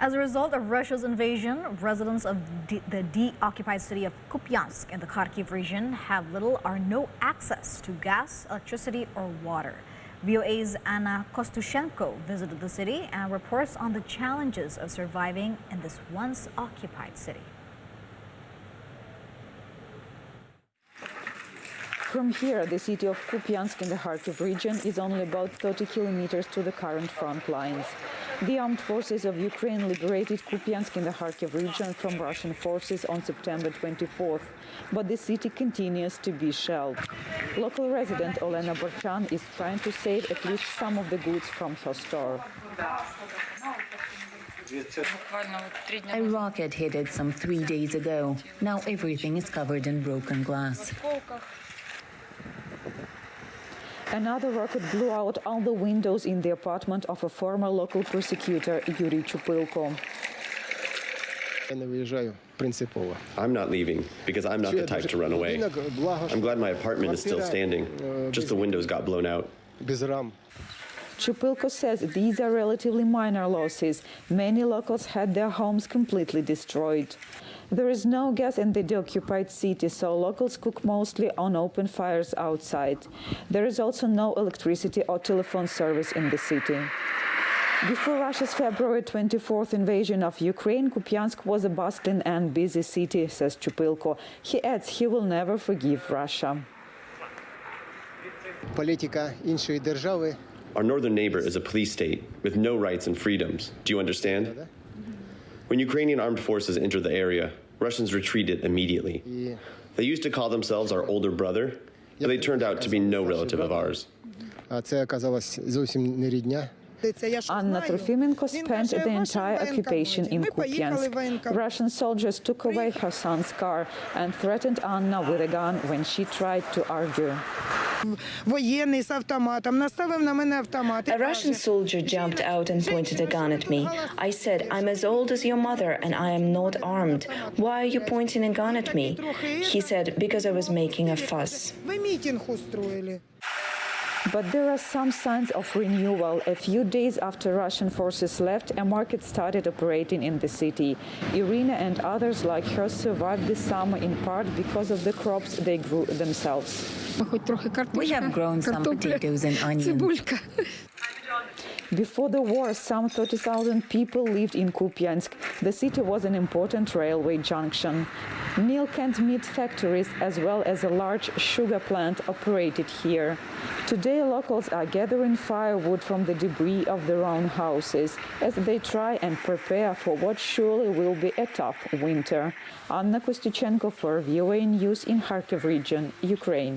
As a result of Russia's invasion, residents of the de-occupied city of Kupyansk in the Kharkiv region have little or no access to gas, electricity, or water. VOA's Anna Kostushenko visited the city and reports on the challenges of surviving in this once occupied city. From here, the city of Kupyansk in the Kharkiv region is only about 30 kilometers to the current front lines. The armed forces of Ukraine liberated Kupyansk in the Kharkiv region from Russian forces on September 24th, but the city continues to be shelled. Local resident Olena Borchan is trying to save at least some of the goods from her store. A rocket hit it some 3 days ago. Now everything is covered in broken glass. Another rocket blew out all the windows in the apartment of a former local prosecutor, Yuri Chupilko. I'm not leaving because I'm not the type to run away. I'm glad my apartment is still standing. Just the windows got blown out. Chupilko says these are relatively minor losses. Many locals had their homes completely destroyed. There is no gas in the deoccupied city, so locals cook mostly on open fires outside. There is also no electricity or telephone service in the city. Before Russia's February 24th invasion of Ukraine, Kupyansk was a bustling and busy city, says Chupilko. He adds he will never forgive Russia. Our northern neighbor is a police state with no rights and freedoms. Do you understand? When Ukrainian armed forces entered the area, Russians retreated immediately. They used to call themselves our older brother, but they turned out to be no relative of ours. Anna Trofimenko spent the entire occupation in Kupyansk. Russian soldiers took away her son's car and threatened Anna with a gun when she tried to argue. A Russian soldier jumped out and pointed a gun at me. I said, "I'm as old as your mother and I am not armed. Why are you pointing a gun at me?" He said, "Because I was making a fuss." But there are some signs of renewal. A few days after Russian forces left, a market started operating in the city. Irina and others like her survived the summer in part because of the crops they grew themselves. We have grown some potatoes and onions. Before the war, some 30,000 people lived in Kupyansk. The city was an important railway junction. Milk and meat factories, as well as a large sugar plant, operated here. Today, locals are gathering firewood from the debris of their own houses as they try and prepare for what surely will be a tough winter. Anna Kostushenko for VOA News in Kharkiv Region, Ukraine.